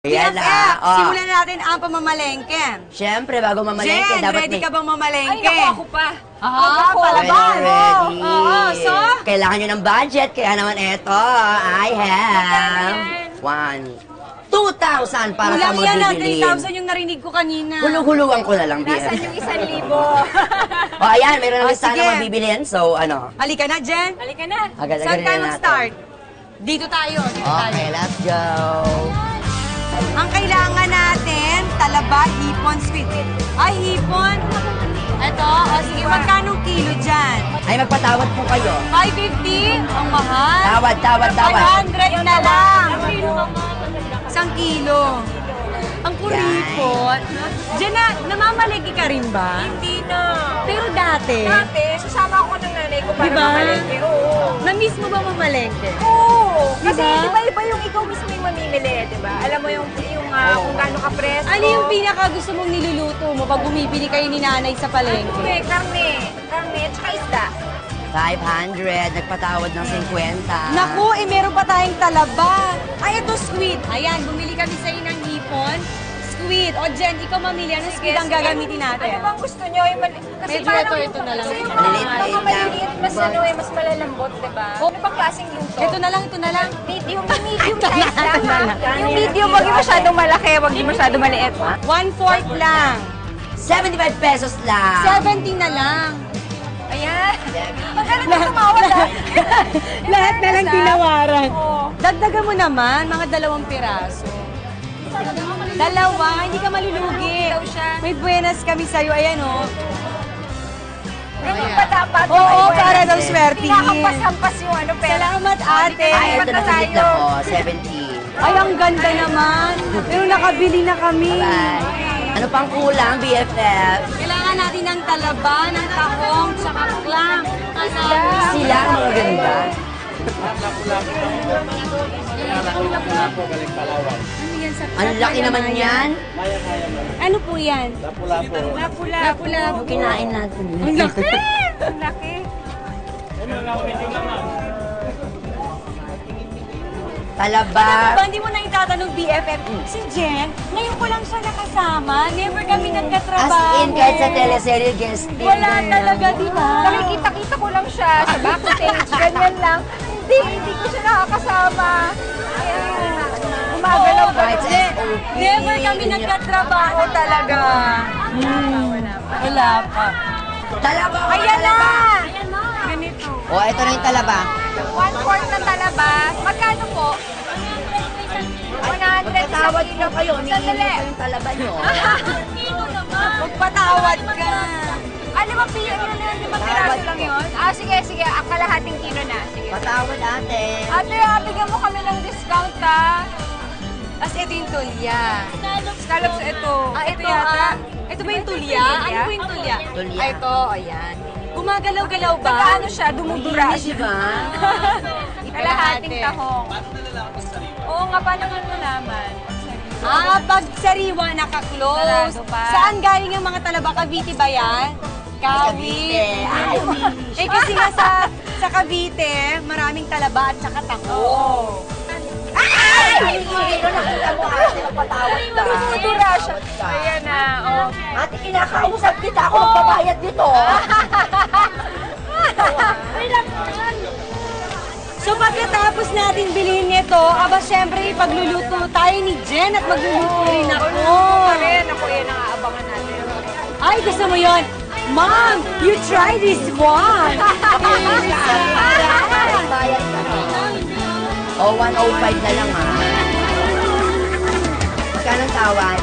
Yan BFF, na. simulan na natin ang pamamalengke. Siyempre, bago mamalengke, Jen, dapat ready may... ka bang mamalengke? Ay, naku, ako pa. Ako, When ready. So? Kailangan nyo ng budget, kaya naman eto, I have 2,000 para sa Kulang mga yan na, bibilin. 3,000 yung narinig ko kanina. Hulug-hulugan ko na lang, Nasaan BF. yung 1,000? O, ayan, meron na listahan sige. ng mga bibilin. So, ano? Halika na, Jen. Halika na. Agad-agad Saan tayo na natin. mag-start? Dito tayo, dito tayo. Okay, let's go. Ang kailangan natin, talaba, hipon, sweet. Ay, hipon. Ito, o sige, magkano kilo dyan? Ay, magpatawad po kayo. 550? Ang mahal. Tawad. 100 na lang. Isang kilo. Ang kuripot. Diyan na, namamalagi ka rin ba? Hindi na. Pero dati, Dati, sasama ako ng nanay ko para Diba? mamalengke. Oo. na-miss mo ba mamalengke? Oo. Kasi Diba? di ba iba yung ikaw mismo yung mamimili, di ba? Alam mo yung kung gaano ka presko. Ano yung pinaka gusto mong niluluto mo pag bumibili kayo ni nanay sa palengke? Karne, karne, tsaka isda. 500, nagpatawad ng 50. Naku, meron pa tayong talaba. Ay, ito squid. Ayan, bumili kami sa'yo ng hipon. Squid. O, Jen, ikaw mamili. Anong squid ang gagamitin natin? Ano bang gusto nyo? Kasi Medyo parang ito na lang. Kasi yung Maliliit mga lang. maliliit, mas mas malalambot, di ba? Ano bang klaseng luto? Ito na lang, ito na lang. Medium size lang, ha? Yung medium, wag yung masyadong malaki, wag yung masyadong maliit. 1/4 lang. 75 pesos lang. 70 na lang. Ayan. Ang galing na tumawad, ha? Lahat na lang tinawaran. Oo. Dagdagan mo naman, mga 2 piraso. Dalawa, hindi ka malulugi. Daw siya. May buenas kami sa'yo. Ayan, oh. Ganun pa dapat. Oo, Ay, para bueno. daw swertihin. Kinahampas-hampas yung ano, pero... Salamat, ate. Ay, ito na sa gitna tayo. ko, 70. Ay, ang ganda naman. Pero nakabili na kami. Bye. Ano pang kulang, BFF? Kailangan natin ng talaba, ng tahong, tsaka clam. Sila ang mga ganda. Ano yan sa Ang laki naman yan. Ano po yan? Ang kinain natin. Ang laki! Ang laki. Talaba. Ba, hindi mo na itatanong BFF. Si Jen, ngayon ko lang siya nakasama. Never kami As nagkatrabaho. in, kahit sa teleserye guesting. Wala ganyan. talaga, di ba? Nakikita-kita ko lang siya sa backstage, ganyan lang. Hindi ko siya nakakasama. Ayan. Gumagalaw ba? Kahit sa SOP. Never kami ganyan. nagkatrabaho talaga. Wala pa. Talaba. Ayan na! Ayan na. Ganito. O, ito na yung talaba. 1/4 na talaba. Magkano po? 100 Magpatawad kilo. po kayo. Umiinit Sandali. ko yung talaba nyo. Magpatawad ka. Ano ba piyo? Limang piraso lang yun? Sige. Kalahating kilo na. Sige. Patawad ate. Ate, bigyan mo kami ng discount, ha? Tapos ito yung tulya. Scallops, ito. Ito yata. Ito ba yung tulya? Ano po yung tulya? Tulya. Ay, ito. Ayan. Gumagalaw-galaw ba? Ano siya? Dumudura Hindi, siya. diba? Kalahating tahong. Oo nga, paano nga nalaman? Pag sariwa, naka-close. Sarado pa. Saan galing yung mga talaba? Cavite ba yan? Cavite. Ay, Eh kasi nga sa Cavite, maraming talaba at saka tako. Oo. Ay! Nakita mo ate, napatawad ka. Dumudura siya. Ayan na, oh. Ate, kinakausap kita ako magbabayad dito. So pagkatapos natin bilhin nito, aba syempre ipagluluto tayo ni Jen at magluluto rin ako. Pa rin. Ako, yan ang aabangan natin. Ay, gusto mo yon? Mom, you try this one. Bayad ka na. O, 105 na lang ha. Magkano tawad?